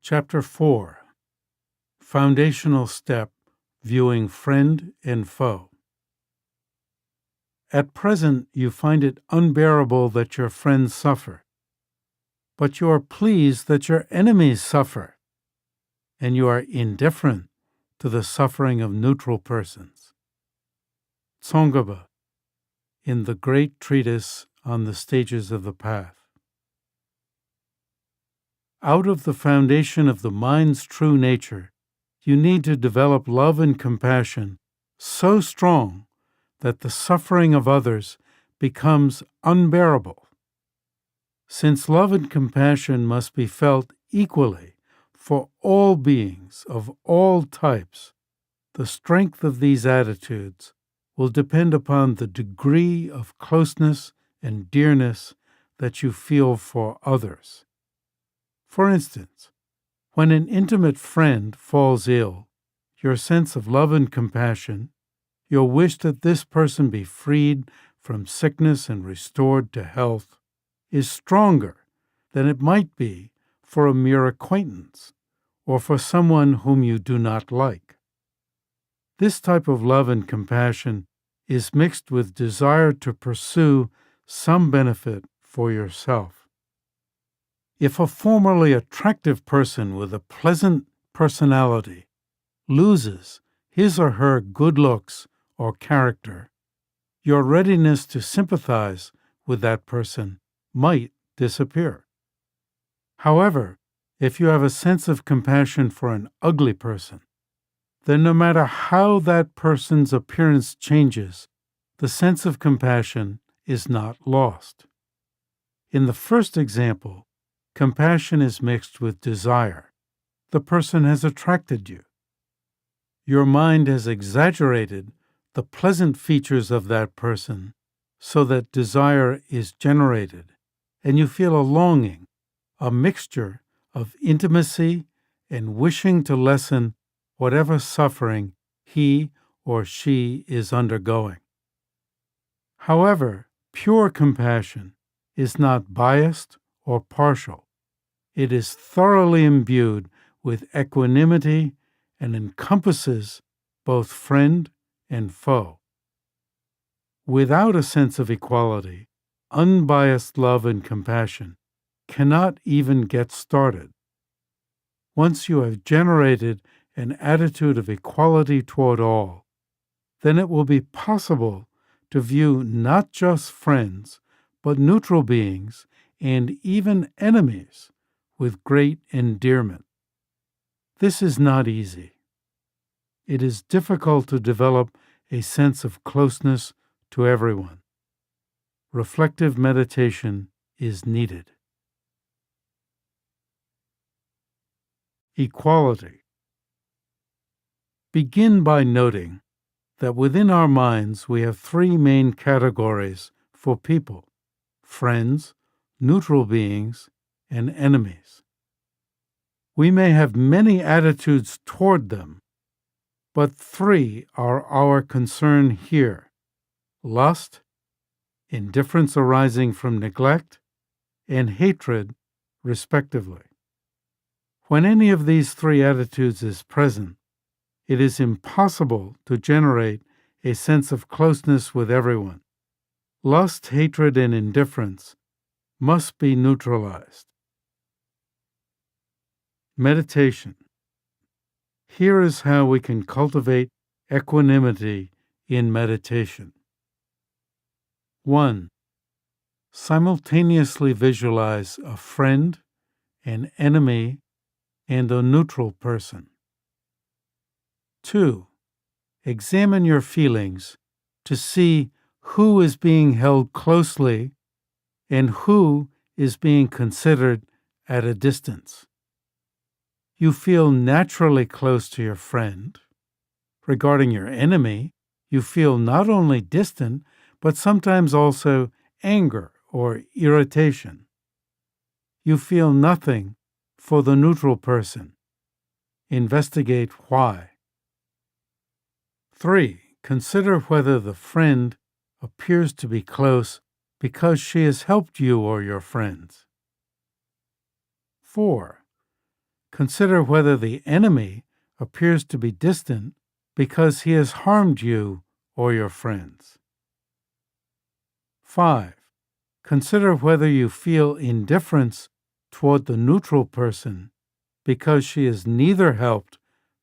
Chapter 4. Foundational Step: Viewing Friend and Foe. At present, you find it unbearable that your friends suffer, but you are pleased that your enemies suffer, and you are indifferent to the suffering of neutral persons. Tsongkhapa, in the great treatise on the stages of the path. Out of the foundation of the mind's true nature, you need to develop love and compassion so strong that the suffering of others becomes unbearable. Since love and compassion must be felt equally for all beings of all types, the strength of these attitudes will depend upon the degree of closeness and dearness that you feel for others. For instance, when an intimate friend falls ill, your sense of love and compassion, your wish that this person be freed from sickness and restored to health, is stronger than it might be for a mere acquaintance or for someone whom you do not like. This type of love and compassion is mixed with desire to pursue some benefit for yourself. If a formerly attractive person with a pleasant personality loses his or her good looks or character, your readiness to sympathize with that person might disappear. However, if you have a sense of compassion for an ugly person, then no matter how that person's appearance changes, the sense of compassion is not lost. In the first example, compassion is mixed with desire. The person has attracted you. Your mind has exaggerated the pleasant features of that person so that desire is generated, and you feel a longing, a mixture of intimacy and wishing to lessen whatever suffering he or she is undergoing. However, pure compassion is not biased or partial. It is thoroughly imbued with equanimity and encompasses both friend and foe. Without a sense of equality, unbiased love and compassion cannot even get started. Once you have generated an attitude of equality toward all, then it will be possible to view not just friends, but neutral beings and even enemies with great endearment. This is not easy. It is difficult to develop a sense of closeness to everyone. Reflective meditation is needed. Equality. Begin by noting that within our minds we have three main categories for people: friends, neutral beings, and enemies. We may have many attitudes toward them, but three are our concern here: lust, indifference arising from neglect, and hatred, respectively. When any of these three attitudes is present, it is impossible to generate a sense of closeness with everyone. Lust, hatred, and indifference must be neutralized. Meditation. Here is how we can cultivate equanimity in meditation. 1. Simultaneously visualize a friend, an enemy, and a neutral person. 2. Examine your feelings to see who is being held closely and who is being considered at a distance. You feel naturally close to your friend. Regarding your enemy, you feel not only distant, but sometimes also anger or irritation. You feel nothing for the neutral person. Investigate why. 3. Consider whether the friend appears to be close because she has helped you or your friends. 4. Consider whether the enemy appears to be distant because he has harmed you or your friends. 5. Consider whether you feel indifference toward the neutral person because she has neither helped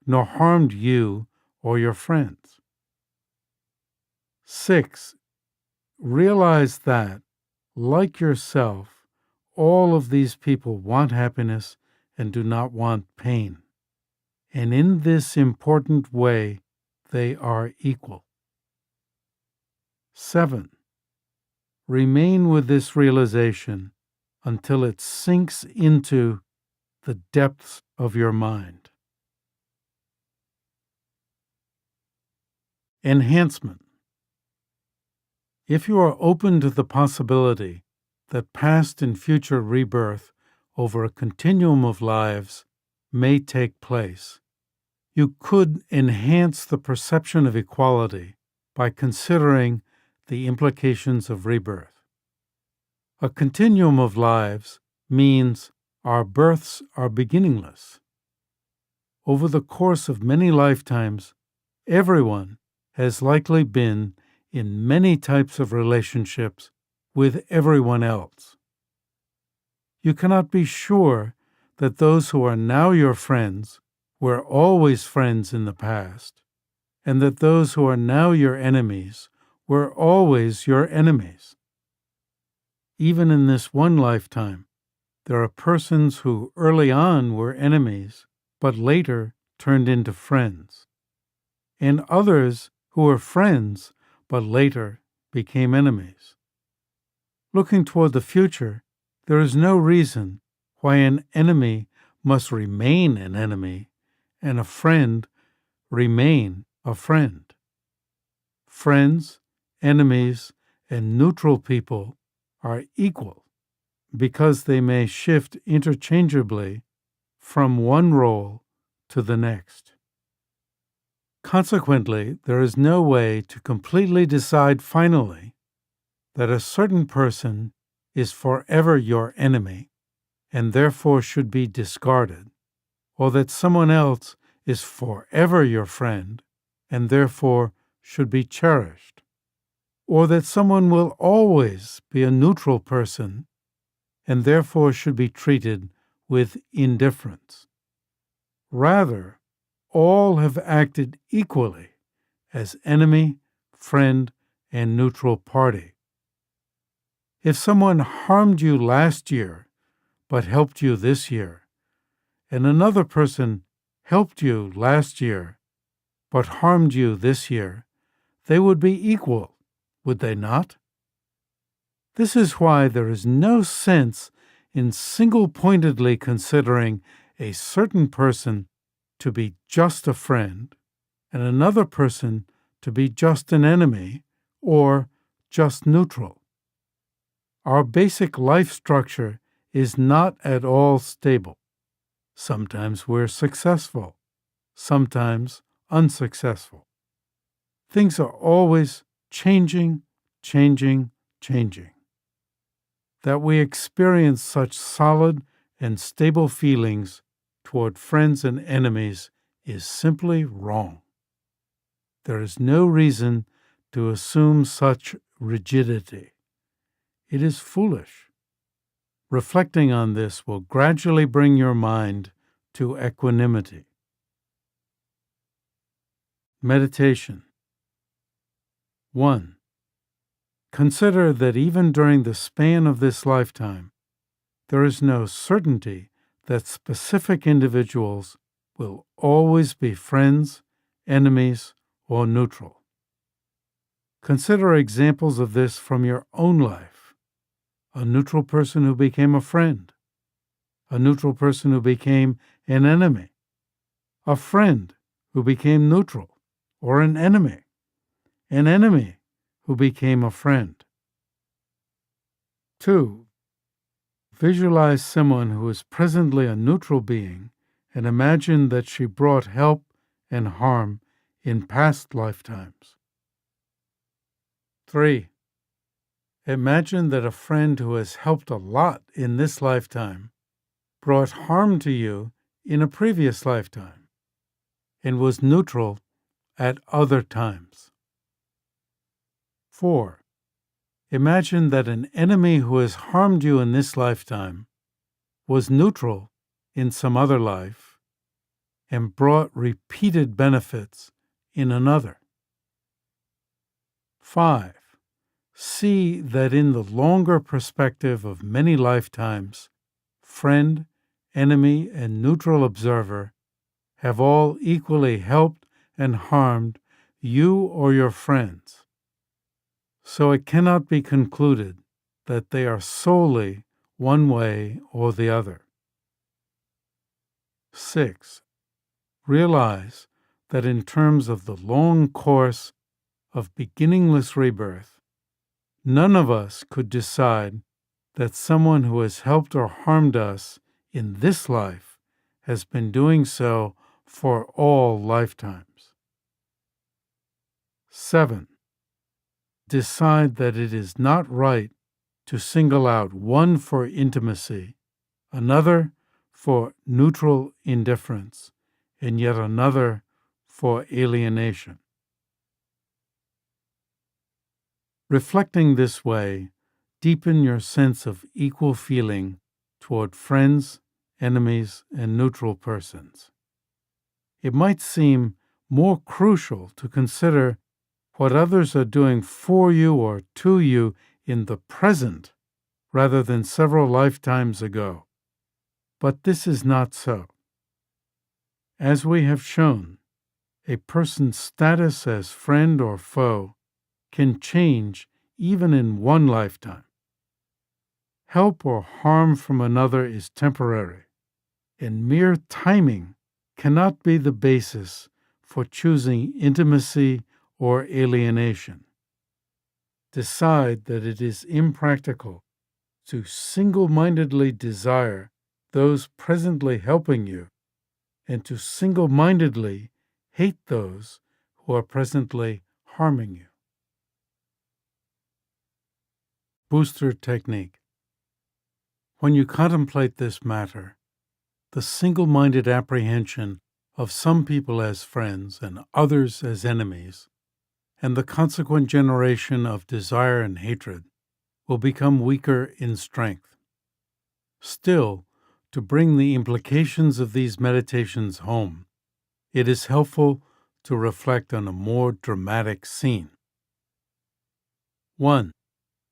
nor harmed you or your friends. 6. Realize that, like yourself, all of these people want happiness and do not want pain. And in this important way, they are equal. 7. Remain with this realization until it sinks into the depths of your mind. Enhancement. If you are open to the possibility that past and future rebirth over a continuum of lives may take place, you could enhance the perception of equality by considering the implications of rebirth. A continuum of lives means our births are beginningless. Over the course of many lifetimes, everyone has likely been in many types of relationships with everyone else. You cannot be sure that those who are now your friends were always friends in the past, and that those who are now your enemies were always your enemies. Even in this one lifetime, there are persons who early on were enemies, but later turned into friends, and others who were friends, but later became enemies. Looking toward the future, there is no reason why an enemy must remain an enemy and a friend remain a friend. Friends, enemies, and neutral people are equal because they may shift interchangeably from one role to the next. Consequently, there is no way to completely decide finally that a certain person is forever your enemy and therefore should be discarded, or that someone else is forever your friend and therefore should be cherished, or that someone will always be a neutral person and therefore should be treated with indifference. Rather, all have acted equally as enemy, friend, and neutral party. If someone harmed you last year but helped you this year, and another person helped you last year but harmed you this year, they would be equal, would they not? This is why there is no sense in single-pointedly considering a certain person to be just a friend and another person to be just an enemy or just neutral. Our basic life structure is not at all stable. Sometimes we're successful, sometimes unsuccessful. Things are always changing. That we experience such solid and stable feelings toward friends and enemies is simply wrong. There is no reason to assume such rigidity. It is foolish. Reflecting on this will gradually bring your mind to equanimity. Meditation. 1. Consider that even during the span of this lifetime, there is no certainty that specific individuals will always be friends, enemies, or neutral. Consider examples of this from your own life. A neutral person who became a friend, a neutral person who became an enemy, a friend who became neutral, or an enemy who became a friend. 2. Visualize someone who is presently a neutral being and imagine that she brought help and harm in past lifetimes. 3. Imagine that a friend who has helped a lot in this lifetime brought harm to you in a previous lifetime and was neutral at other times. 4. Imagine that an enemy who has harmed you in this lifetime was neutral in some other life and brought repeated benefits in another. 5. See that in the longer perspective of many lifetimes, friend, enemy, and neutral observer have all equally helped and harmed you or your friends. So it cannot be concluded that they are solely one way or the other. 6. Realize that in terms of the long course of beginningless rebirth, none of us could decide that someone who has helped or harmed us in this life has been doing so for all lifetimes. 7. Decide that it is not right to single out one for intimacy, another for neutral indifference, and yet another for alienation. Reflecting this way, deepen your sense of equal feeling toward friends, enemies, and neutral persons. It might seem more crucial to consider what others are doing for you or to you in the present rather than several lifetimes ago. But this is not so. As we have shown, a person's status as friend or foe can change even in one lifetime. Help or harm from another is temporary, and mere timing cannot be the basis for choosing intimacy or alienation. Decide that it is impractical to single-mindedly desire those presently helping you and to single-mindedly hate those who are presently harming you. Booster technique. When you contemplate this matter, the single-minded apprehension of some people as friends and others as enemies, and the consequent generation of desire and hatred will become weaker in strength. Still, to bring the implications of these meditations home, it is helpful to reflect on a more dramatic scene. 1.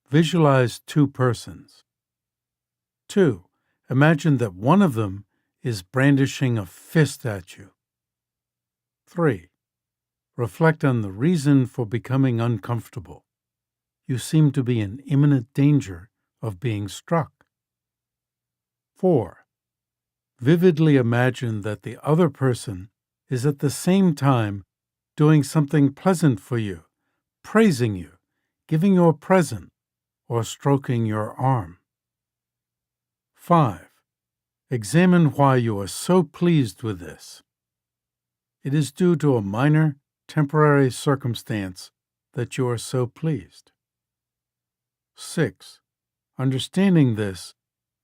Visualize two persons. 2. Imagine that one of them is brandishing a fist at you. 3. Reflect on the reason for becoming uncomfortable. You seem to be in imminent danger of being struck. 4. Vividly imagine that the other person is at the same time doing something pleasant for you, praising you, giving you a present, or stroking your arm. 5. Examine why you are so pleased with this. It is due to a minor, temporary circumstance that you are so pleased. 6. Understanding this,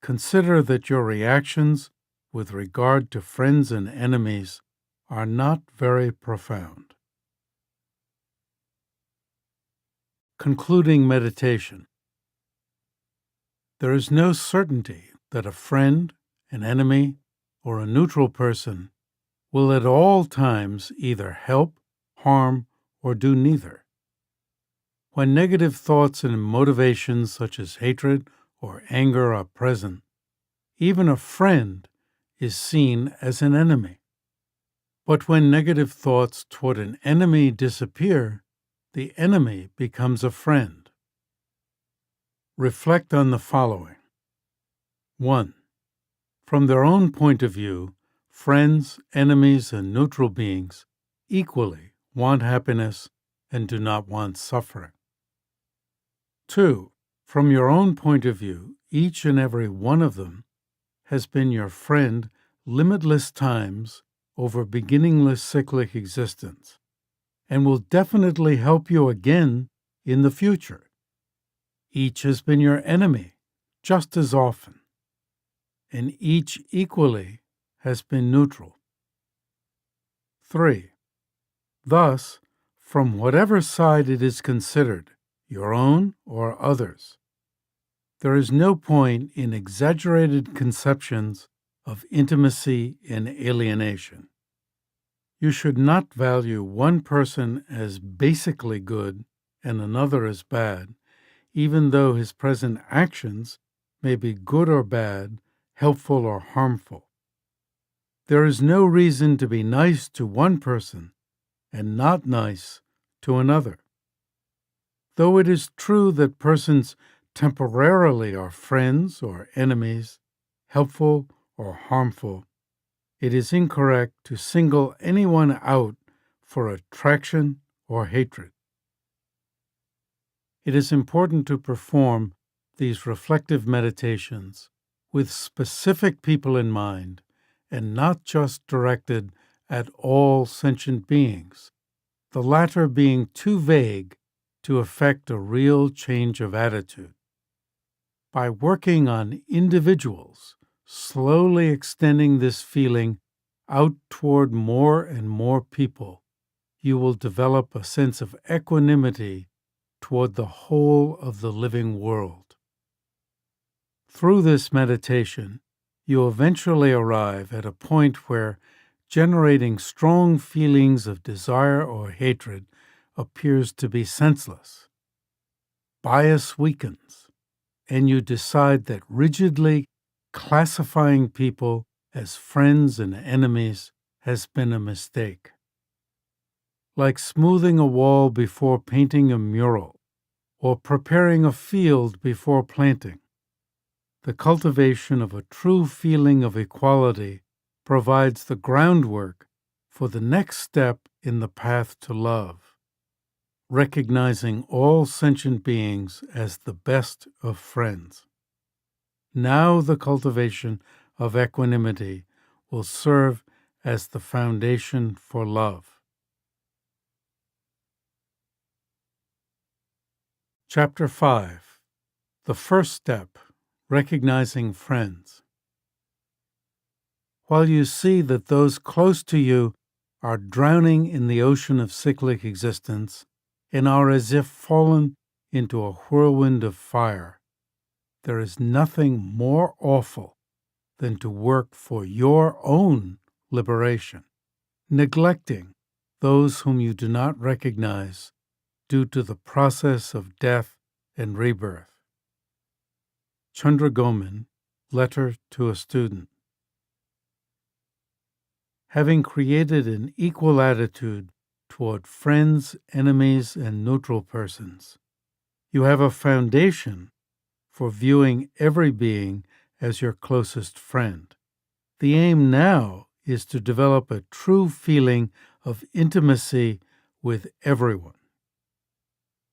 consider that your reactions with regard to friends and enemies are not very profound. Concluding meditation. There is no certainty that a friend, an enemy, or a neutral person will at all times either help, harm, or do neither. When negative thoughts and motivations such as hatred or anger are present, even a friend is seen as an enemy. But when negative thoughts toward an enemy disappear, the enemy becomes a friend. Reflect on the following. 1. From their own point of view, friends, enemies, and neutral beings equally want happiness and do not want suffering. 2. From your own point of view, each and every one of them has been your friend limitless times over beginningless cyclic existence, and will definitely help you again in the future. Each has been your enemy just as often, and each equally has been neutral. 3. Thus, from whatever side it is considered, your own or others, there is no point in exaggerated conceptions of intimacy and alienation. You should not value one person as basically good and another as bad, even though his present actions may be good or bad, helpful or harmful. There is no reason to be nice to one person and not nice to another. Though it is true that persons temporarily are friends or enemies, helpful or harmful, it is incorrect to single anyone out for attraction or hatred. It is important to perform these reflective meditations with specific people in mind and not just directed at all sentient beings, the latter being too vague to effect a real change of attitude. By working on individuals, slowly extending this feeling out toward more and more people, you will develop a sense of equanimity toward the whole of the living world. Through this meditation, you eventually arrive at a point where generating strong feelings of desire or hatred appears to be senseless. Bias weakens, and you decide that rigidly classifying people as friends and enemies has been a mistake. Like smoothing a wall before painting a mural, or preparing a field before planting, the cultivation of a true feeling of equality provides the groundwork for the next step in the path to love, recognizing all sentient beings as the best of friends. Now the cultivation of equanimity will serve as the foundation for love. Chapter 5. The first step, recognizing friends. While you see that those close to you are drowning in the ocean of cyclic existence and are as if fallen into a whirlwind of fire, there is nothing more awful than to work for your own liberation, neglecting those whom you do not recognize due to the process of death and rebirth. Chandra Gomin, Letter to a Student. Having created an equal attitude toward friends, enemies, and neutral persons, you have a foundation for viewing every being as your closest friend. The aim now is to develop a true feeling of intimacy with everyone.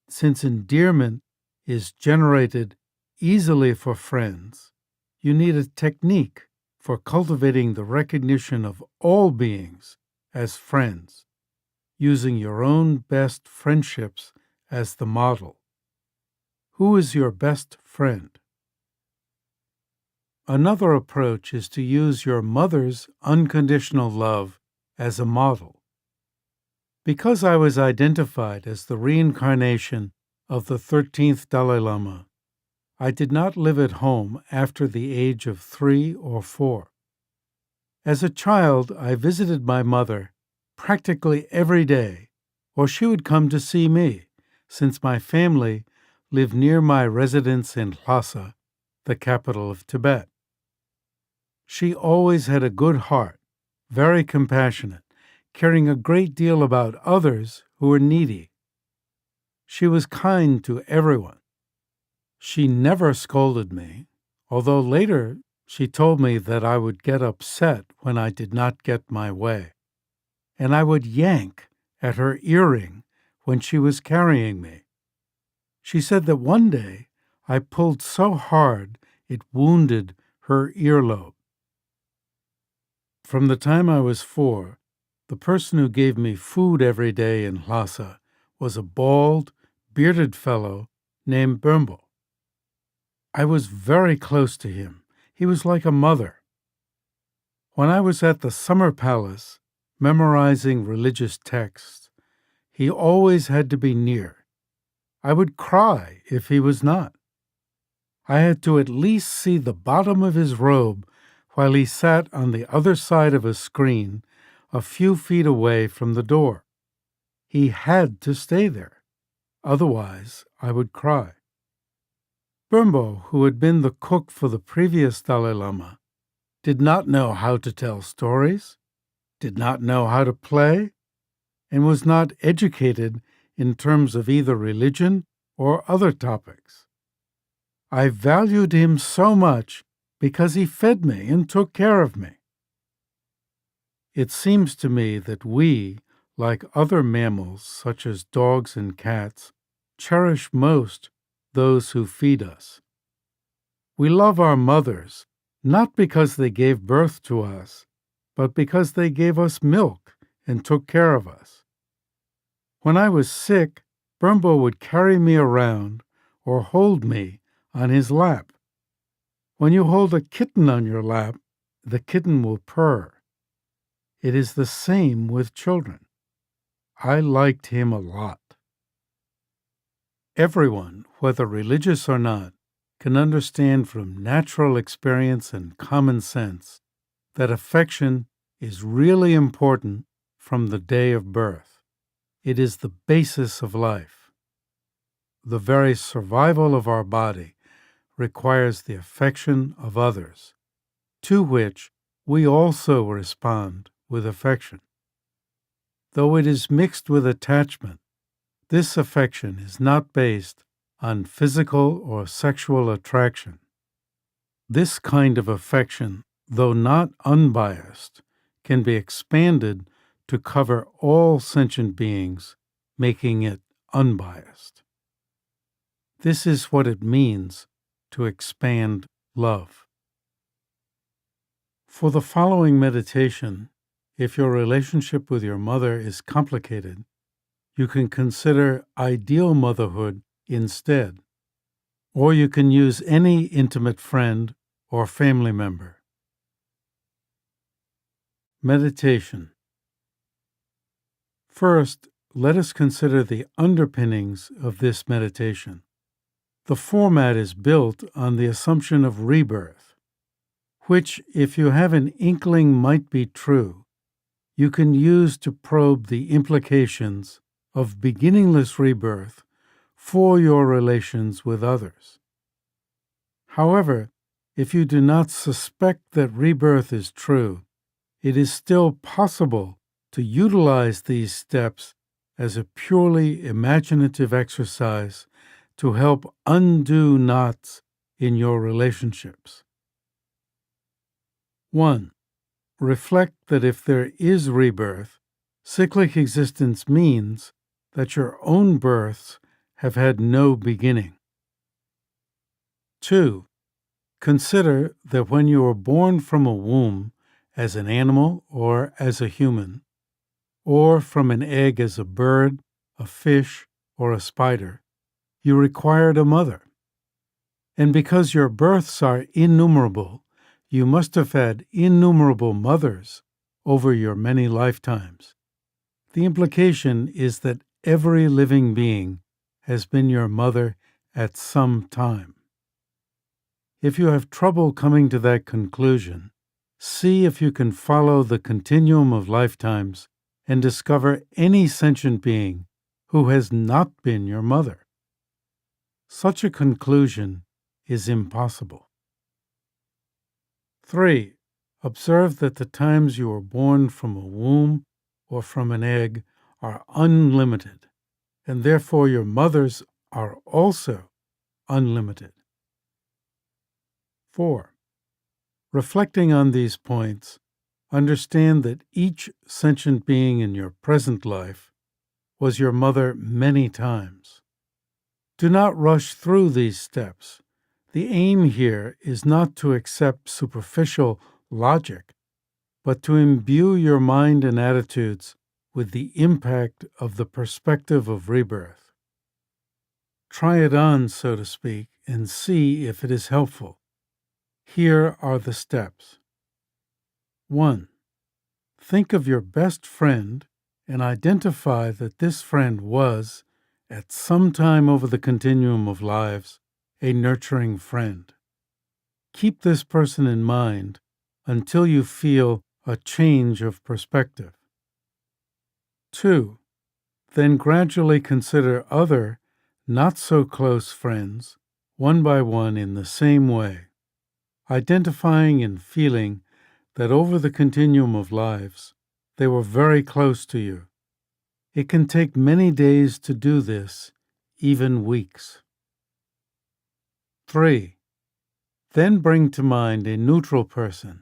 Since endearment is generated easily for friends, you need a technique for cultivating the recognition of all beings as friends, using your own best friendships as the model. Who is your best friend? Another approach is to use your mother's unconditional love as a model. Because I was identified as the reincarnation of the 13th Dalai Lama, I did not live at home after the age of 3 or 4. As a child, I visited my mother practically every day, or she would come to see me, since my family lived near my residence in Lhasa, the capital of Tibet. She always had a good heart, very compassionate, caring a great deal about others who were needy. She was kind to everyone. She never scolded me, although later she told me that I would get upset when I did not get my way, and I would yank at her earring when she was carrying me. She said that one day I pulled so hard it wounded her earlobe. From the time I was 4, the person who gave me food every day in Lhasa was a bald, bearded fellow named Bumbo. I was very close to him. He was like a mother. When I was at the summer palace, memorizing religious texts, he always had to be near. I would cry if he was not. I had to at least see the bottom of his robe while he sat on the other side of a screen a few feet away from the door. He had to stay there. Otherwise, I would cry. Bumbo, who had been the cook for the previous Dalai Lama, did not know how to tell stories, did not know how to play, and was not educated in terms of either religion or other topics. I valued him so much because he fed me and took care of me. It seems to me that we, like other mammals such as dogs and cats, cherish most those who feed us. We love our mothers not because they gave birth to us, but because they gave us milk and took care of us. When I was sick, Bumbo would carry me around or hold me on his lap. When you hold a kitten on your lap, the kitten will purr. It is the same with children. I liked him a lot. Everyone, whether religious or not, can understand from natural experience and common sense that affection is really important from the day of birth. It is the basis of life. The very survival of our body requires the affection of others, to which we also respond with affection. Though it is mixed with attachment, this affection is not based on physical or sexual attraction. This kind of affection, though not unbiased, can be expanded to cover all sentient beings, making it unbiased. This is what it means to expand love. For the following meditation, if your relationship with your mother is complicated, you can consider ideal motherhood instead, or you can use any intimate friend or family member. Meditation. First, let us consider the underpinnings of this meditation. The format is built on the assumption of rebirth, which, if you have an inkling might be true, you can use to probe the implications of beginningless rebirth for your relations with others. However, if you do not suspect that rebirth is true, it is still possible to utilize these steps as a purely imaginative exercise to help undo knots in your relationships. 1. Reflect that if there is rebirth, cyclic existence means that your own births have had no beginning. 2. Consider that when you are born from a womb as an animal or as a human, or from an egg as a bird, a fish, or a spider, you required a mother. And because your births are innumerable, you must have had innumerable mothers over your many lifetimes. The implication is that every living being has been your mother at some time. If you have trouble coming to that conclusion, see if you can follow the continuum of lifetimes and discover any sentient being who has not been your mother. Such a conclusion is impossible. 3. Observe that the times you were born from a womb or from an egg are unlimited, and therefore your mothers are also unlimited. 4. Reflecting on these points, understand that each sentient being in your present life was your mother many times. Do not rush through these steps. The aim here is not to accept superficial logic, but to imbue your mind and attitudes with the impact of the perspective of rebirth. Try it on, so to speak, and see if it is helpful. Here are the steps. 1. Think of your best friend and identify that this friend was, at some time over the continuum of lives, a nurturing friend. Keep this person in mind until you feel a change of perspective. 2. Then gradually consider other, not-so-close friends, one by one in the same way, identifying and feeling that over the continuum of lives, they were very close to you. It can take many days to do this, even weeks. 3. Then bring to mind a neutral person,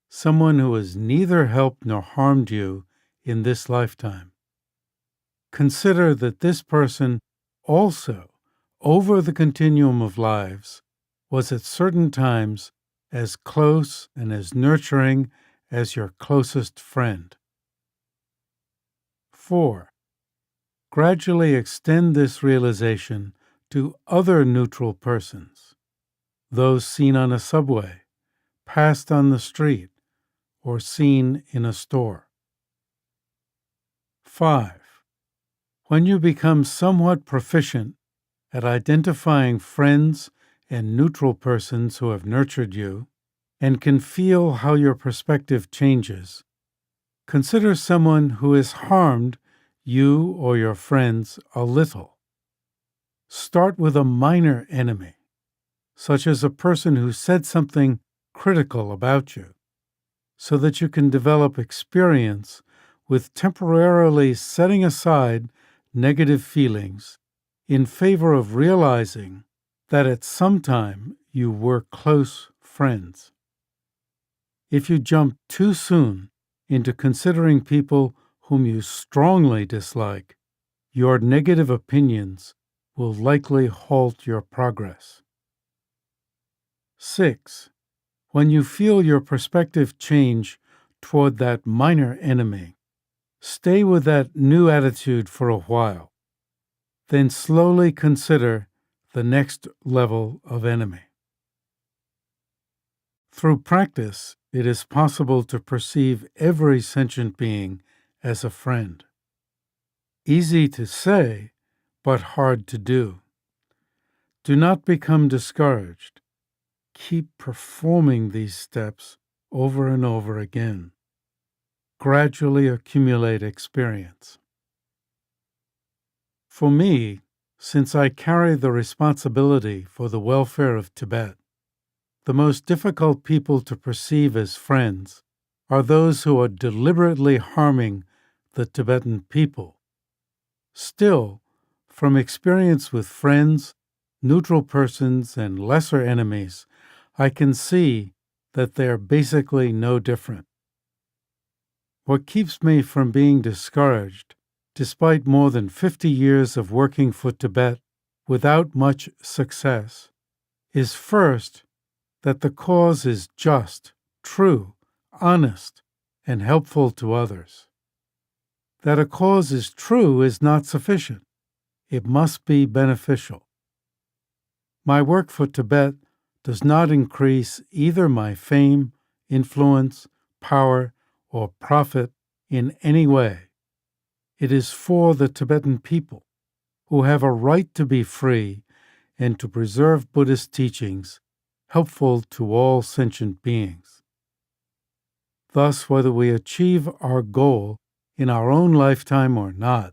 someone who has neither helped nor harmed you in this lifetime. Consider that this person also, over the continuum of lives, was at certain times as close and as nurturing as your closest friend. 4. Gradually extend this realization to other neutral persons, those seen on a subway, passed on the street, or seen in a store. 5. When you become somewhat proficient at identifying friends and neutral persons who have nurtured you, and can feel how your perspective changes, consider someone who has harmed you or your friends a little. Start with a minor enemy, such as a person who said something critical about you, so that you can develop experience with temporarily setting aside negative feelings in favor of realizing that at some time you were close friends. If you jump too soon into considering people whom you strongly dislike, your negative opinions will likely halt your progress. 6. When you feel your perspective change toward that minor enemy, stay with that new attitude for a while. Then slowly consider the next level of enemy. Through practice, it is possible to perceive every sentient being as a friend. Easy to say, but hard to do. Do not become discouraged. Keep performing these steps over and over again. Gradually accumulate experience. For me, since I carry the responsibility for the welfare of Tibet, the most difficult people to perceive as friends are those who are deliberately harming the Tibetan people. Still, from experience with friends, neutral persons, and lesser enemies, I can see that they are basically no different. What keeps me from being discouraged, despite more than 50 years of working for Tibet without much success, is first, that the cause is just, true, honest, and helpful to others. That a cause is true is not sufficient. It must be beneficial. My work for Tibet does not increase either my fame, influence, power, or profit in any way. It is for the Tibetan people, who have a right to be free and to preserve Buddhist teachings helpful to all sentient beings. Thus, whether we achieve our goal in our own lifetime or not,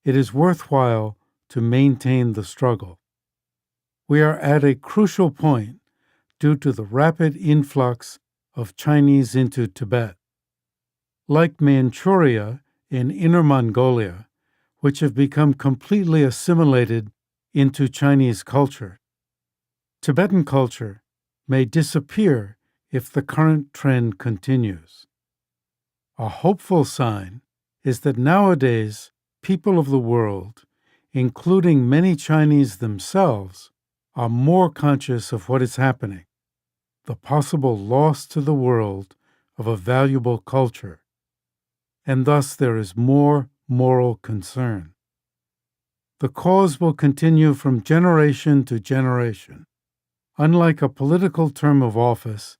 it is worthwhile to maintain the struggle. We are at a crucial point due to the rapid influx of Chinese into Tibet. Like Manchuria and Inner Mongolia, which have become completely assimilated into Chinese culture, Tibetan culture may disappear if the current trend continues. A hopeful sign is that nowadays people of the world, including many Chinese themselves, are more conscious of what is happening, the possible loss to the world of a valuable culture, and thus there is more moral concern. The cause will continue from generation to generation. Unlike a political term of office,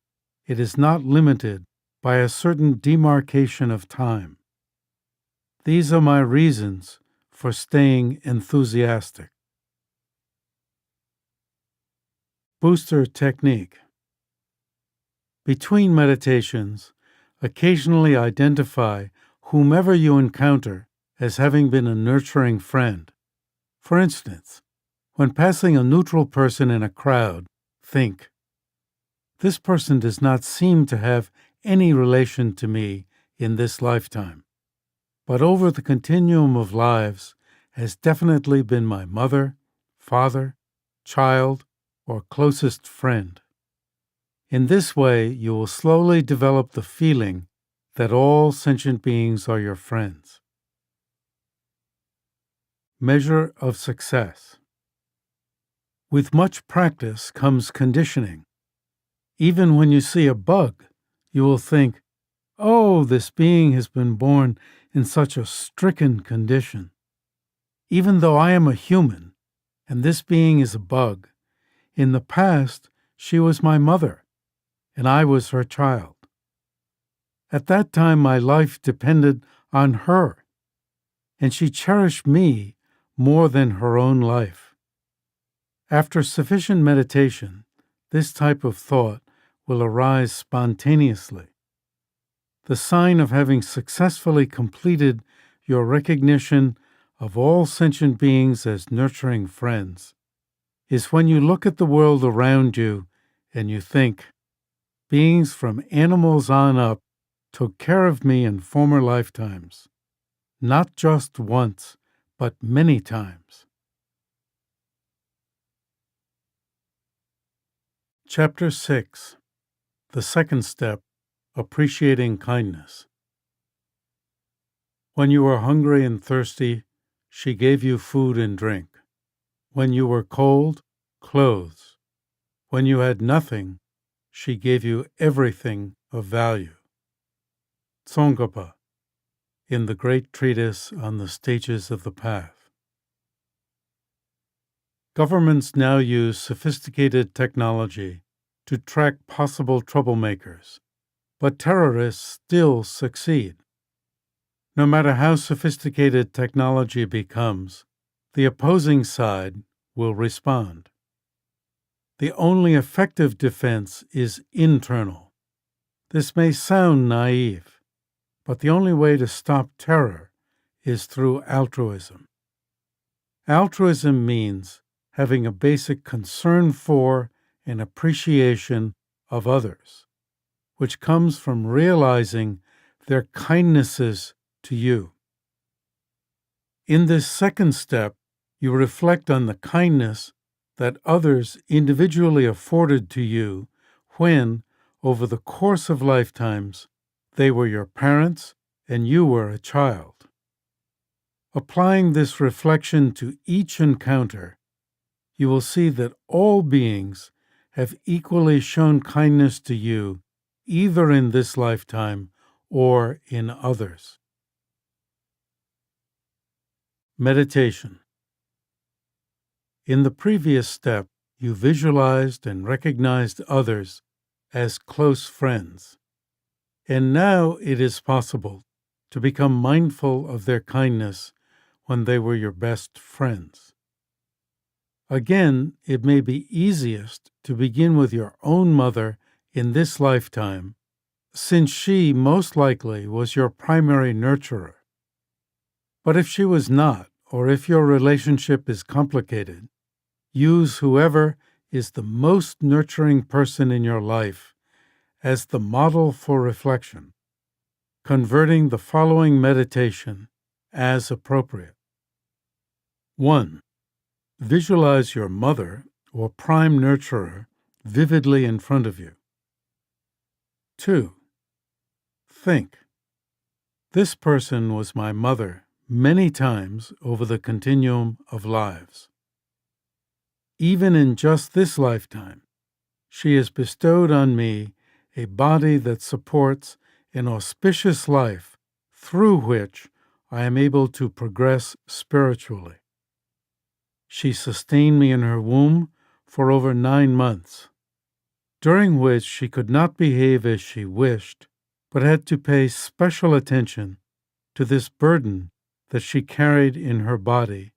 it is not limited by a certain demarcation of time. These are my reasons for staying enthusiastic. Booster technique. Between meditations, occasionally identify whomever you encounter as having been a nurturing friend. For instance, when passing a neutral person in a crowd, think, "This person does not seem to have any relation to me in this lifetime, but over the continuum of lives has definitely been my mother, father, child, or closest friend." In this way, you will slowly develop the feeling that all sentient beings are your friends. Measure of success. With much practice comes conditioning. Even when you see a bug, you will think, "Oh, this being has been born in such a stricken condition. Even though I am a human, and this being is a bug, in the past she was my mother, and I was her child. At that time my life depended on her, and she cherished me more than her own life." After sufficient meditation, this type of thought will arise spontaneously. The sign of having successfully completed your recognition of all sentient beings as nurturing friends is when you look at the world around you and you think, "Beings from animals on up took care of me in former lifetimes, not just once, but many times." Chapter 6. The second step, appreciating kindness. When you were hungry and thirsty, she gave you food and drink. When you were cold, clothes. When you had nothing, she gave you everything of value. Tsongkhapa, in the great treatise on the stages of the path. Governments now use sophisticated technology to track possible troublemakers, but terrorists still succeed. No matter how sophisticated technology becomes, the opposing side will respond. The only effective defense is internal. This may sound naive, but the only way to stop terror is through altruism. Altruism means having a basic concern for and appreciation of others, which comes from realizing their kindnesses to you. In this second step, you reflect on the kindness that others individually afforded to you when, over the course of lifetimes, they were your parents and you were a child. Applying this reflection to each encounter, you will see that all beings have equally shown kindness to you, either in this lifetime or in others. Meditation. In the previous step, you visualized and recognized others as close friends, and now it is possible to become mindful of their kindness when they were your best friends. Again, it may be easiest to begin with your own mother in this lifetime, since she most likely was your primary nurturer. But if she was not, or if your relationship is complicated, use whoever is the most nurturing person in your life as the model for reflection, converting the following meditation as appropriate. 1. Visualize your mother or prime nurturer vividly in front of you. 2. Think, "This person was my mother many times over the continuum of lives. Even in just this lifetime, she has bestowed on me a body that supports an auspicious life through which I am able to progress spiritually. She sustained me in her womb for over 9 months, during which she could not behave as she wished but had to pay special attention to this burden that she carried in her body,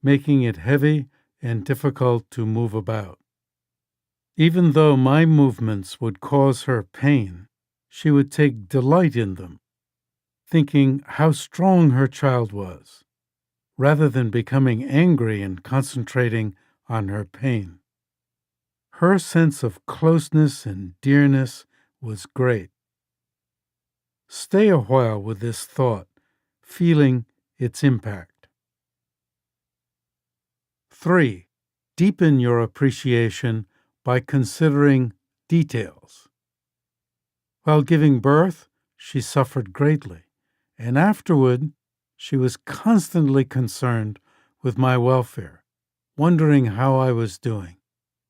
making it heavy and difficult to move about. Even though my movements would cause her pain, she would take delight in them, thinking how strong her child was, rather than becoming angry and concentrating on her pain. Her sense of closeness and dearness was great. Stay a while with this thought, feeling its impact. 3. Deepen your appreciation by considering details. While giving birth, she suffered greatly, and afterward, she was constantly concerned with my welfare, wondering how I was doing,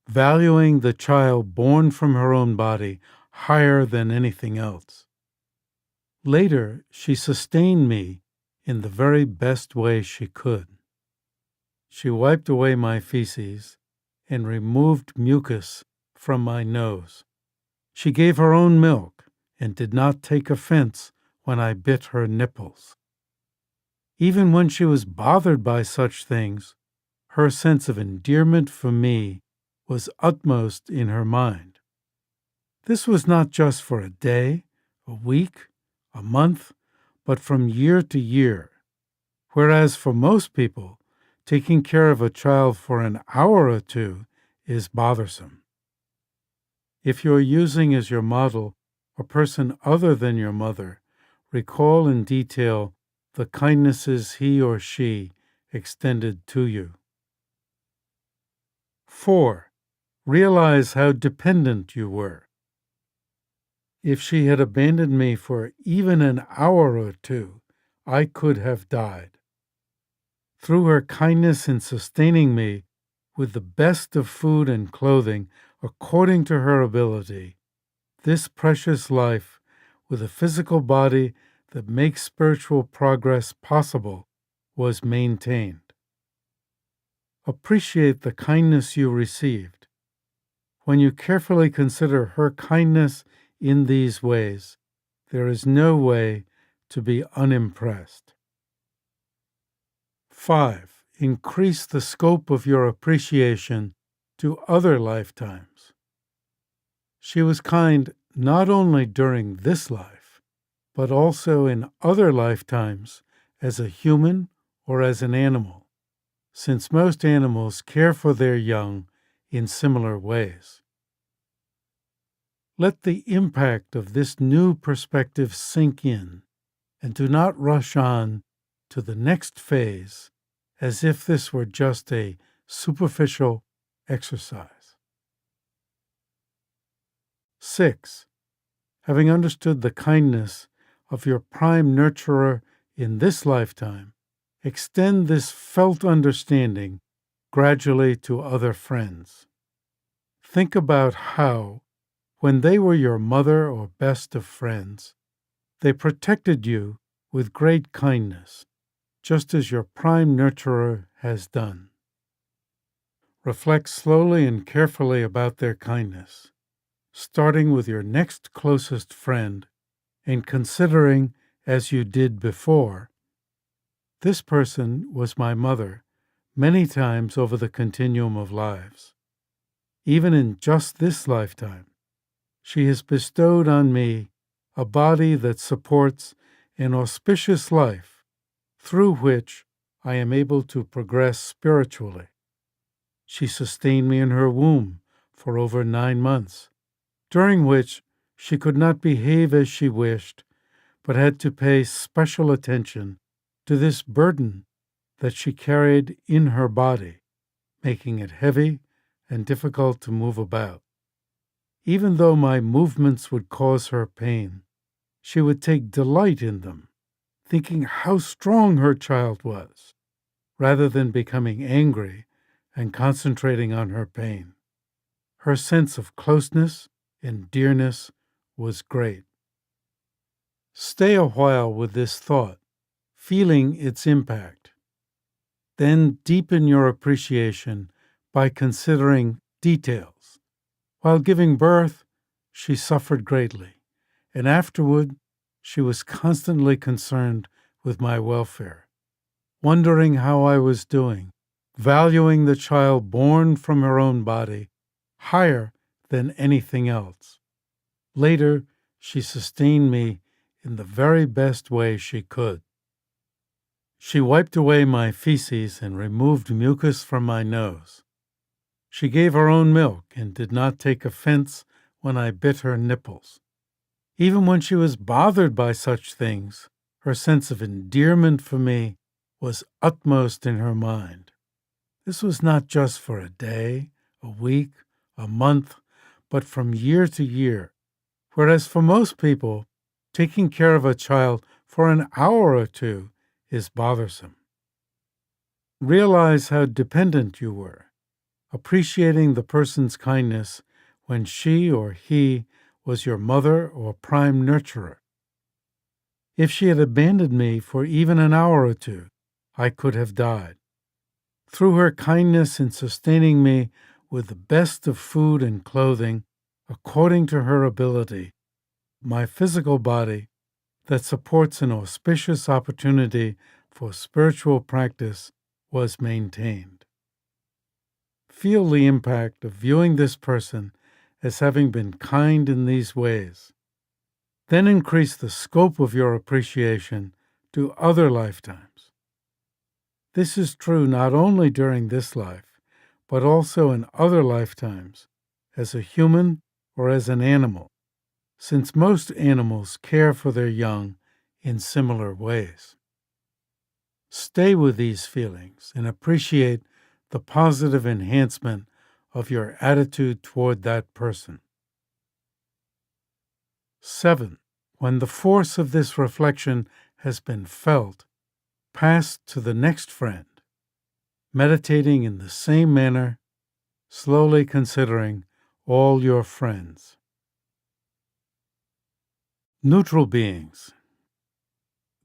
valuing the child born from her own body higher than anything else. Later, she sustained me in the very best way she could. She wiped away my feces and removed mucus from my nose. She gave her own milk and did not take offense when I bit her nipples. Even when she was bothered by such things, her sense of endearment for me was utmost in her mind. This was not just for a day, a week, a month, but from year to year, whereas for most people, taking care of a child for an hour or two is bothersome. If you're using as your model a person other than your mother, recall in detail the kindnesses he or she extended to you. 4. Realize how dependent you were. If she had abandoned me for even an hour or two, I could have died. Through her kindness in sustaining me with the best of food and clothing according to her ability, this precious life, with a physical body that makes spiritual progress possible, was maintained. Appreciate the kindness you received. When you carefully consider her kindness in these ways, there is no way to be unimpressed. 5. Increase the scope of your appreciation to other lifetimes. She was kind not only during this life, but also in other lifetimes as a human or as an animal, since most animals care for their young in similar ways. Let the impact of this new perspective sink in, and do not rush on to the next phase as if this were just a superficial exercise. 6. Having understood the kindness of your prime nurturer in this lifetime, extend this felt understanding gradually to other friends. Think about how, when they were your mother or best of friends, they protected you with great kindness, just as your prime nurturer has done. Reflect slowly and carefully about their kindness, starting with your next closest friend and considering, as you did before, this person was my mother many times over the continuum of lives. Even in just this lifetime, she has bestowed on me a body that supports an auspicious life through which I am able to progress spiritually. She sustained me in her womb for over 9 months, during which she could not behave as she wished, but had to pay special attention to this burden that she carried in her body, making it heavy and difficult to move about. Even though my movements would cause her pain, she would take delight in them, thinking how strong her child was, rather than becoming angry and concentrating on her pain. Her sense of closeness and dearness was great. Stay a while with this thought, feeling its impact. Then deepen your appreciation by considering details. While giving birth, she suffered greatly, and afterward she was constantly concerned with my welfare, wondering how I was doing, valuing the child born from her own body higher than anything else. Later, she sustained me in the very best way she could. She wiped away my feces and removed mucus from my nose. She gave her own milk and did not take offense when I bit her nipples. Even when she was bothered by such things, her sense of endearment for me was utmost in her mind. This was not just for a day, a week, a month, but from year to year, whereas for most people, taking care of a child for an hour or two is bothersome. Realize how dependent you were, appreciating the person's kindness when she or he was your mother or prime nurturer. If she had abandoned me for even an hour or two, I could have died. Through her kindness in sustaining me with the best of food and clothing, according to her ability, my physical body that supports an auspicious opportunity for spiritual practice was maintained. Feel the impact of viewing this person as having been kind in these ways. Then increase the scope of your appreciation to other lifetimes. This is true not only during this life, but also in other lifetimes, as a human or as an animal, since most animals care for their young in similar ways. Stay with these feelings and appreciate the positive enhancement of your attitude toward that person. 7. When the force of this reflection has been felt, pass to the next friend, meditating in the same manner, slowly considering all your friends. Neutral beings.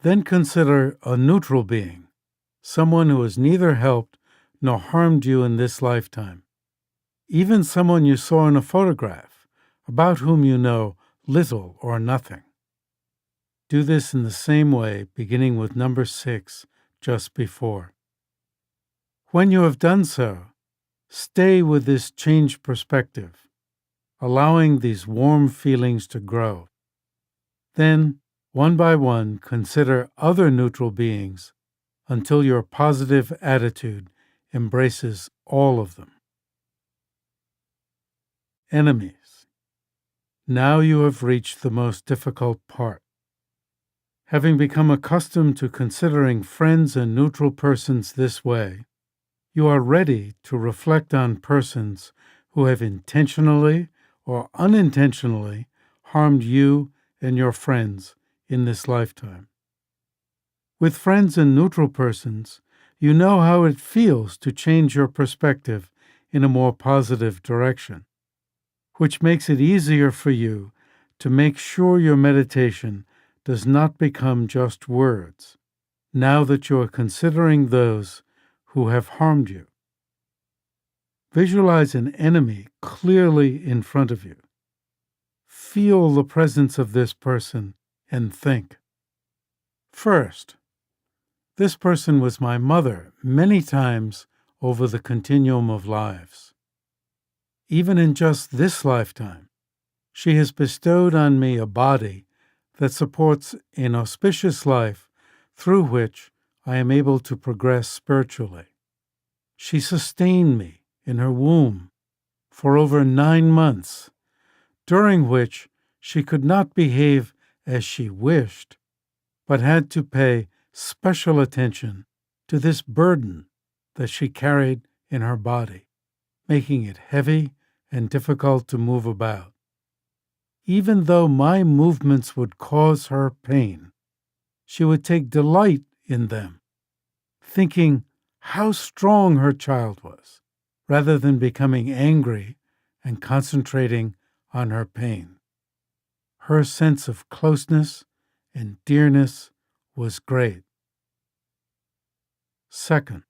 Then consider a neutral being, someone who has neither helped nor harmed you in this lifetime, even someone you saw in a photograph, about whom you know little or nothing. Do this in the same way, beginning with number 6, just before. When you have done so, stay with this changed perspective, allowing these warm feelings to grow. Then, one by one, consider other neutral beings until your positive attitude embraces all of them. Enemies. Now you have reached the most difficult part. Having become accustomed to considering friends and neutral persons this way, you are ready to reflect on persons who have intentionally or unintentionally harmed you and your friends in this lifetime. With friends and neutral persons, you know how it feels to change your perspective in a more positive direction, which makes it easier for you to make sure your meditation does not become just words, now that you are considering those who have harmed you. Visualize an enemy clearly in front of you. Feel the presence of this person and think. First, this person was my mother many times over the continuum of lives. Even in just this lifetime, she has bestowed on me a body that supports an auspicious life through which I am able to progress spiritually. She sustained me in her womb for over 9 months, during which she could not behave as she wished, but had to pay special attention to this burden that she carried in her body, making it heavy and difficult to move about. Even though my movements would cause her pain, she would take delight in them, thinking how strong her child was, rather than becoming angry and concentrating on her pain. Her sense of closeness and dearness was great. Second,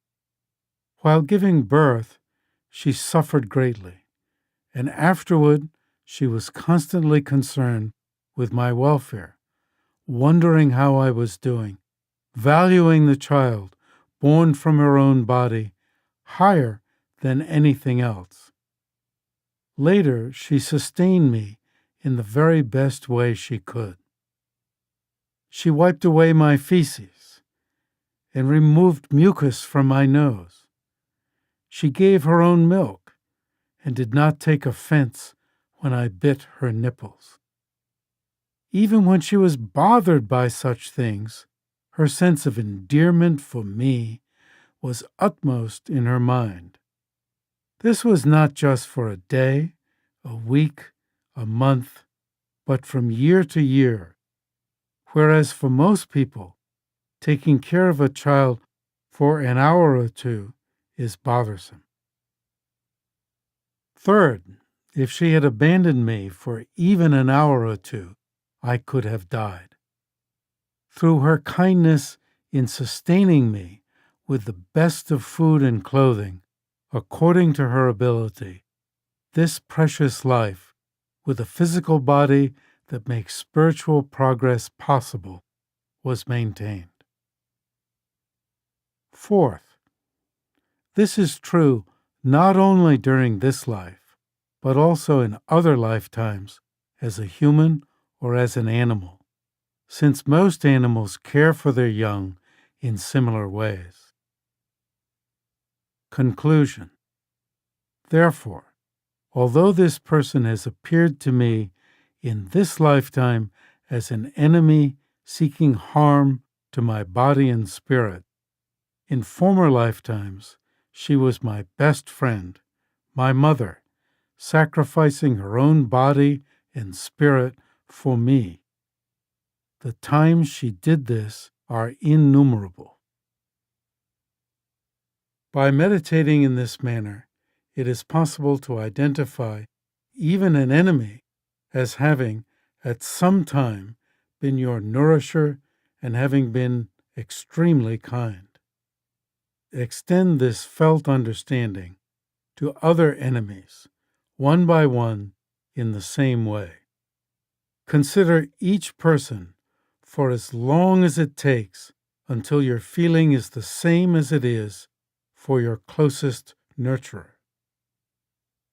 while giving birth, she suffered greatly, and afterward she was constantly concerned with my welfare, wondering how I was doing, valuing the child born from her own body higher than anything else. Later, she sustained me in the very best way she could. She wiped away my feces and removed mucus from my nose. She gave her own milk and did not take offense when I bit her nipples. Even when she was bothered by such things, her sense of endearment for me was utmost in her mind. This was not just for a day, a week, a month, but from year to year, whereas for most people, taking care of a child for an hour or two is bothersome. Third, if she had abandoned me for even an hour or two, I could have died. Through her kindness in sustaining me with the best of food and clothing, according to her ability, this precious life, with a physical body that makes spiritual progress possible, was maintained. Fourth, this is true not only during this life, but also in other lifetimes as a human or as an animal, since most animals care for their young in similar ways. Conclusion. Therefore, although this person has appeared to me in this lifetime as an enemy seeking harm to my body and spirit, in former lifetimes she was my best friend, my mother, sacrificing her own body and spirit for me. The times she did this are innumerable. By meditating in this manner, it is possible to identify even an enemy as having, at some time, been your nourisher and having been extremely kind. Extend this felt understanding to other enemies, one by one, in the same way. Consider each person for as long as it takes until your feeling is the same as it is for your closest nurturer.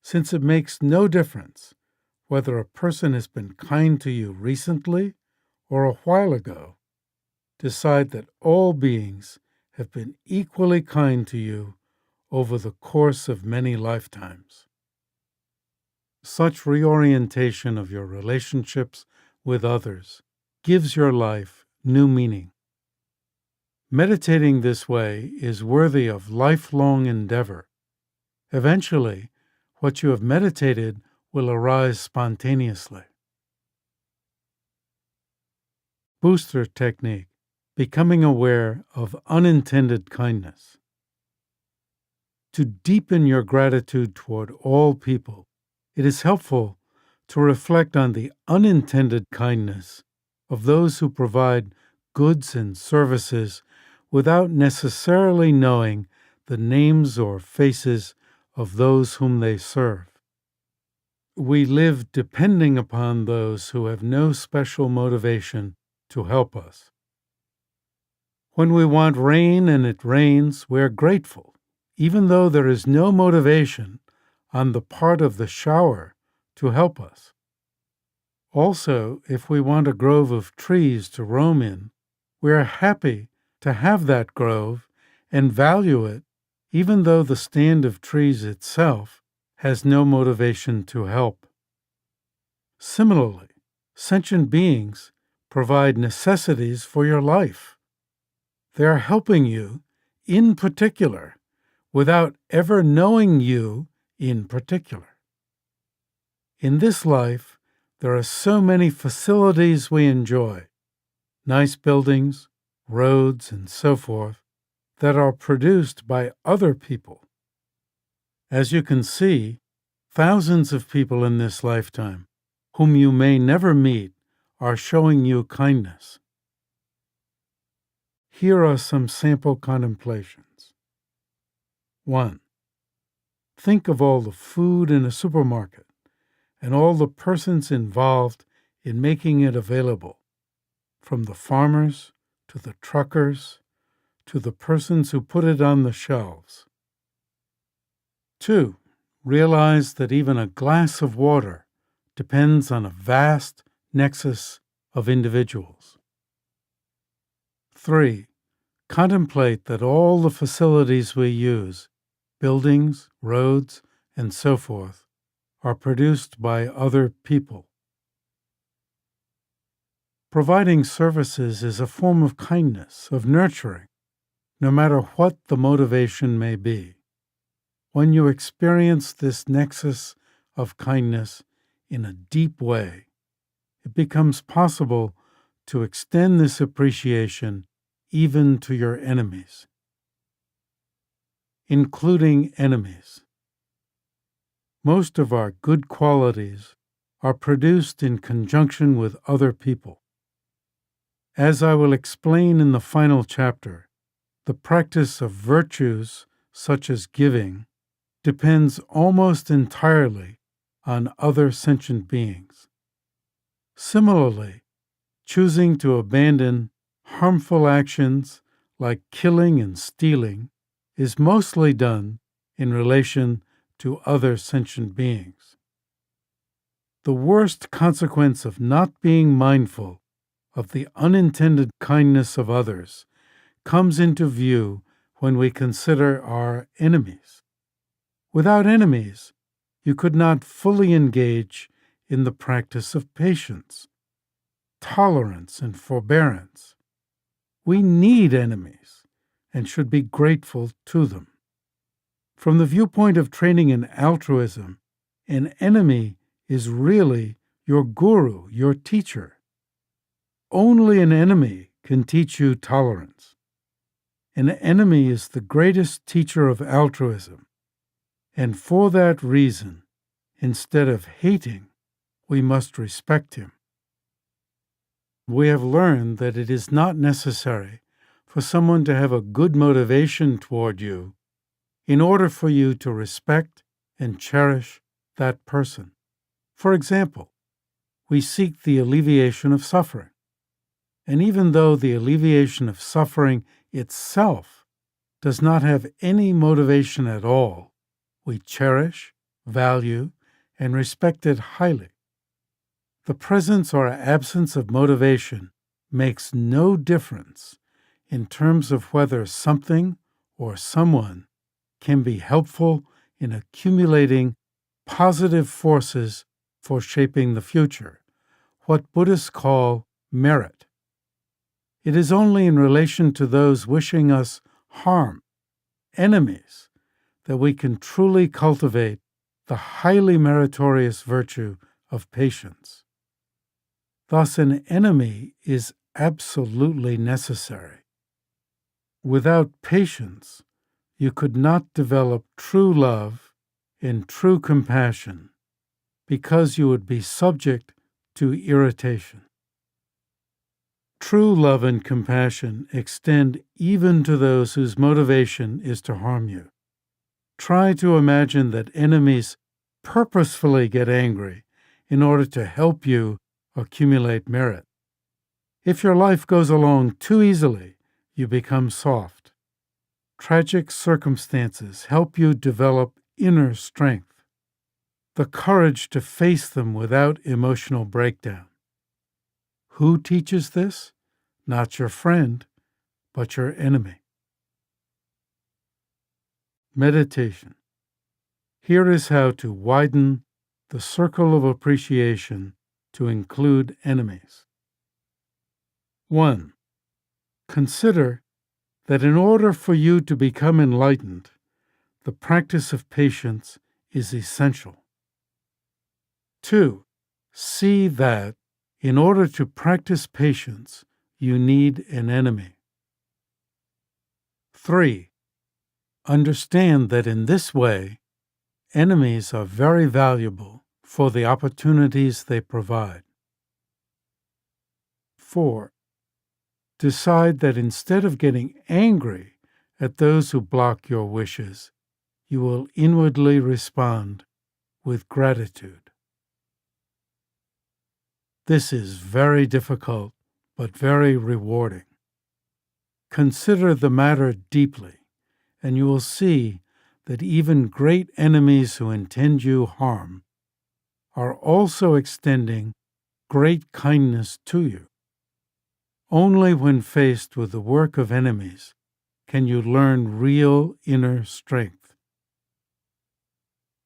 Since it makes no difference whether a person has been kind to you recently or a while ago, decide that all beings have been equally kind to you over the course of many lifetimes. Such reorientation of your relationships with others gives your life new meaning. Meditating this way is worthy of lifelong endeavor. Eventually, what you have meditated will arise spontaneously. Booster technique, becoming aware of unintended kindness. To deepen your gratitude toward all people, it is helpful to reflect on the unintended kindness of those who provide goods and services without necessarily knowing the names or faces of those whom they serve. We live depending upon those who have no special motivation to help us. When we want rain and it rains, we are grateful, even though there is no motivation on the part of the shower to help us. Also, if we want a grove of trees to roam in, we are happy to have that grove and value it, even though the stand of trees itself has no motivation to help. Similarly, sentient beings provide necessities for your life. They are helping you in particular without ever knowing you in particular. In this life, there are so many facilities we enjoy, nice buildings, roads, and so forth, that are produced by other people. As you can see, thousands of people in this lifetime, whom you may never meet, are showing you kindness. Here are some sample contemplations. 1. Think of all the food in a supermarket and all the persons involved in making it available. from the farmers to the truckers to the persons who put it on the shelves. 2. Realize that even a glass of water depends on a vast nexus of individuals. 3. Contemplate that all the facilities we use, buildings, roads, and so forth, are produced by other people. Providing services is a form of kindness, of nurturing, no matter what the motivation may be. When you experience this nexus of kindness in a deep way, it becomes possible to extend this appreciation even to your enemies, including enemies. Most of our good qualities are produced in conjunction with other people. As I will explain in the final chapter, the practice of virtues such as giving depends almost entirely on other sentient beings. Similarly, choosing to abandon harmful actions like killing and stealing is mostly done in relation to other sentient beings. The worst consequence of not being mindful of the unintended kindness of others comes into view when we consider our enemies. Without enemies, you could not fully engage in the practice of patience, tolerance, and forbearance. We need enemies and should be grateful to them. From the viewpoint of training in altruism, an enemy is really your guru, your teacher. Only an enemy can teach you tolerance. An enemy is the greatest teacher of altruism, and for that reason, instead of hating, we must respect him. We have learned that it is not necessary for someone to have a good motivation toward you in order for you to respect and cherish that person. For example, we seek the alleviation of suffering. And even though the alleviation of suffering itself does not have any motivation at all, we cherish, value, and respect it highly. The presence or absence of motivation makes no difference in terms of whether something or someone can be helpful in accumulating positive forces for shaping the future, what Buddhists call merit. It is only in relation to those wishing us harm, enemies, that we can truly cultivate the highly meritorious virtue of patience. Thus, an enemy is absolutely necessary. Without patience, you could not develop true love and true compassion because you would be subject to irritation. True love and compassion extend even to those whose motivation is to harm you. Try to imagine that enemies purposefully get angry in order to help you accumulate merit. If your life goes along too easily, you become soft. Tragic circumstances help you develop inner strength, the courage to face them without emotional breakdown. Who teaches this? Not your friend, but your enemy. Meditation. Here is how to widen the circle of appreciation to include enemies. 1. Consider that in order for you to become enlightened, the practice of patience is essential. 2. See that in order to practice patience, you need an enemy. 3. Understand that in this way, enemies are very valuable for the opportunities they provide. 4. Decide that instead of getting angry at those who block your wishes, you will inwardly respond with gratitude. This is very difficult but very rewarding. Consider the matter deeply, and you will see that even great enemies who intend you harm are also extending great kindness to you. Only when faced with the work of enemies can you learn real inner strength.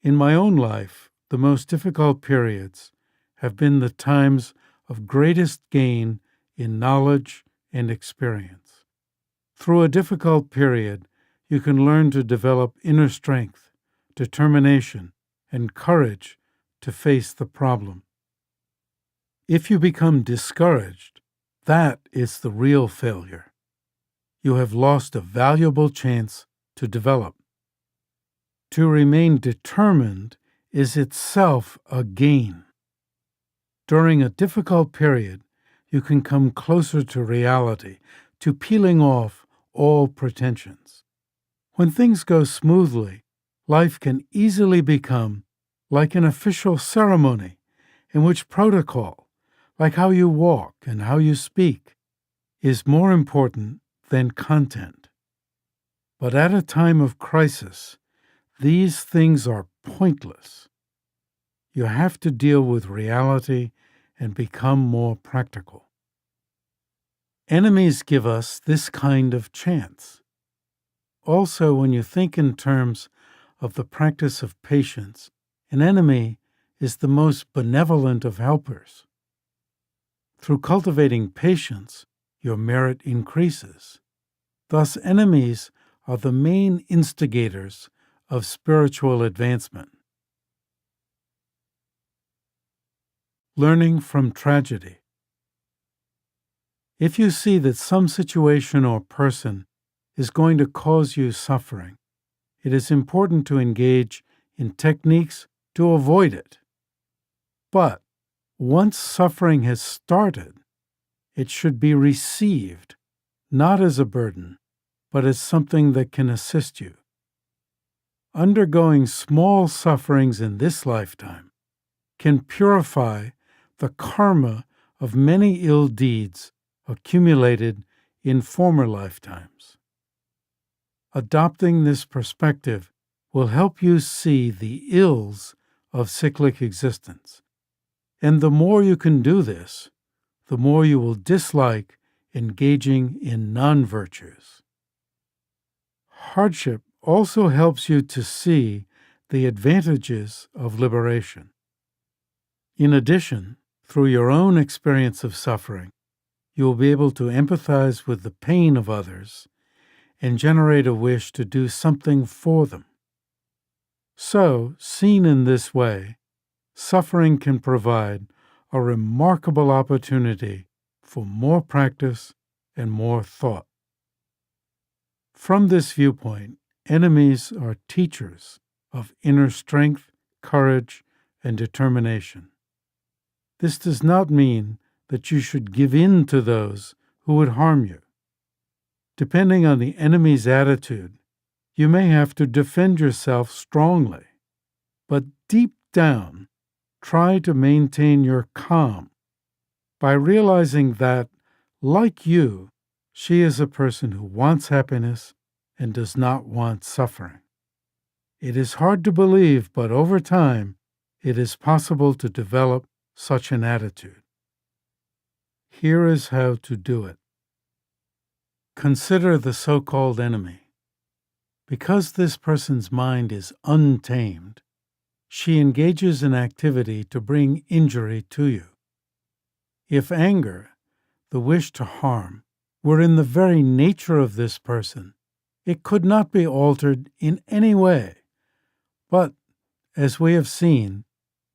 In my own life, the most difficult periods have been the times of greatest gain in knowledge and experience. Through a difficult period, you can learn to develop inner strength, determination, and courage to face the problem. If you become discouraged, that is the real failure. You have lost a valuable chance to develop. To remain determined is itself a gain. During a difficult period, you can come closer to reality, to peeling off all pretensions. When things go smoothly, life can easily become like an official ceremony in which protocol, like how you walk and how you speak, is more important than content. But at a time of crisis, these things are pointless. You have to deal with reality and become more practical. Enemies give us this kind of chance. Also, when you think in terms of the practice of patience, an enemy is the most benevolent of helpers. Through cultivating patience, your merit increases. Thus, enemies are the main instigators of spiritual advancement. Learning from tragedy. If you see that some situation or person is going to cause you suffering, it is important to engage in techniques to avoid it. But once suffering has started, it should be received, not as a burden, but as something that can assist you. Undergoing small sufferings in this lifetime can purify the karma of many ill deeds accumulated in former lifetimes. Adopting this perspective will help you see the ills of cyclic existence. And the more you can do this, the more you will dislike engaging in non-virtues. Hardship also helps you to see the advantages of liberation. In addition, through your own experience of suffering, you will be able to empathize with the pain of others and generate a wish to do something for them. So, seen in this way, suffering can provide a remarkable opportunity for more practice and more thought. From this viewpoint, enemies are teachers of inner strength, courage, and determination. This does not mean that you should give in to those who would harm you. Depending on the enemy's attitude, you may have to defend yourself strongly, but deep down, try to maintain your calm by realizing that, like you, she is a person who wants happiness and does not want suffering. It is hard to believe, but over time, it is possible to develop such an attitude. Here is how to do it. Consider the so-called enemy. Because this person's mind is untamed, she engages in activity to bring injury to you. If anger, the wish to harm, were in the very nature of this person, it could not be altered in any way. But, as we have seen,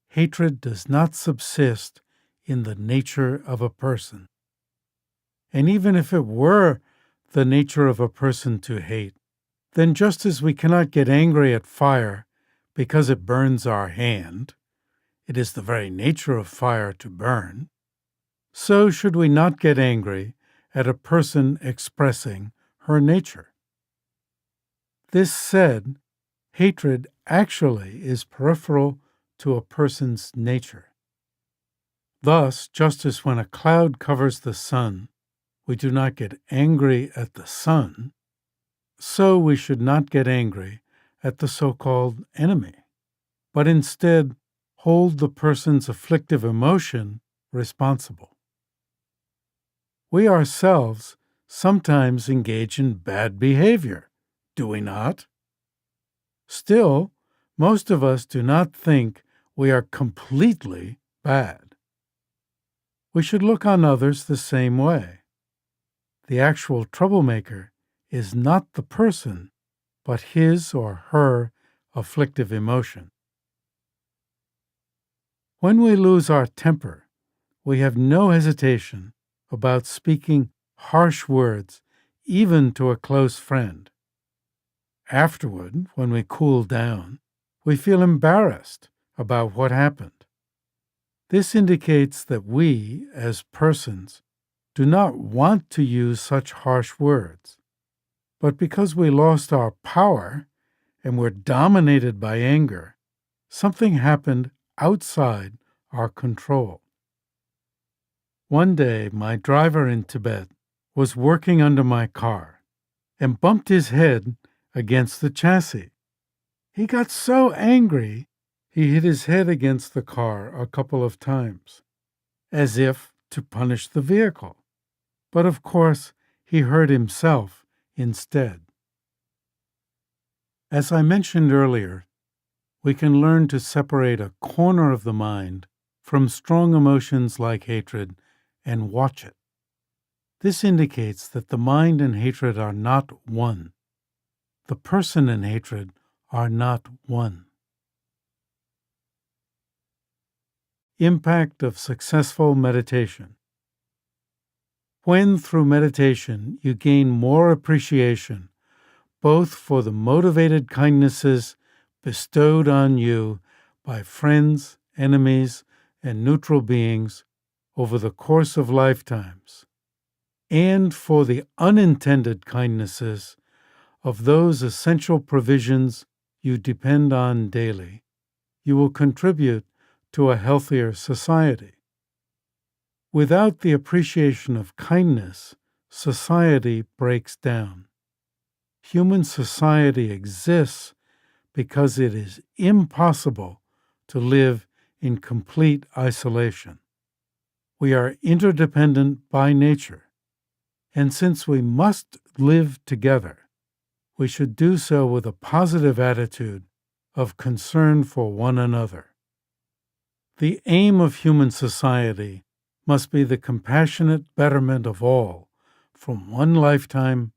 hatred does not subsist in the nature of a person. And even if it were the nature of a person to hate, then just as we cannot get angry at fire because it burns our hand, it is the very nature of fire to burn, so should we not get angry at a person expressing her nature. This said, hatred actually is peripheral to a person's nature. Thus, just as when a cloud covers the sun, we do not get angry at the sun, so we should not get angry at the so-called enemy, but instead hold the person's afflictive emotion responsible. We ourselves sometimes engage in bad behavior, do we not? Still, most of us do not think we are completely bad. We should look on others the same way. The actual troublemaker is not the person, but his or her afflictive emotion. When we lose our temper, we have no hesitation about speaking harsh words, even to a close friend. Afterward, when we cool down, we feel embarrassed about what happened. This indicates that we, as persons, do not want to use such harsh words, but because we lost our power and were dominated by anger, something happened outside our control. One day, my driver in Tibet was working under my car and bumped his head against the chassis. He got so angry, he hit his head against the car a couple of times, as if to punish the vehicle. But of course, he hurt himself instead. As I mentioned earlier, we can learn to separate a corner of the mind from strong emotions like hatred and watch it. This indicates that the mind and hatred are not one. The person and hatred are not one. Impact of successful meditation. When through meditation you gain more appreciation both for the motivated kindnesses bestowed on you by friends, enemies, and neutral beings over the course of lifetimes, and for the unintended kindnesses of those essential provisions you depend on daily, you will contribute to a healthier society. Without the appreciation of kindness, society breaks down. Human society exists because it is impossible to live in complete isolation. We are interdependent by nature, and since we must live together, we should do so with a positive attitude of concern for one another. The aim of human society must be the compassionate betterment of all, from one lifetime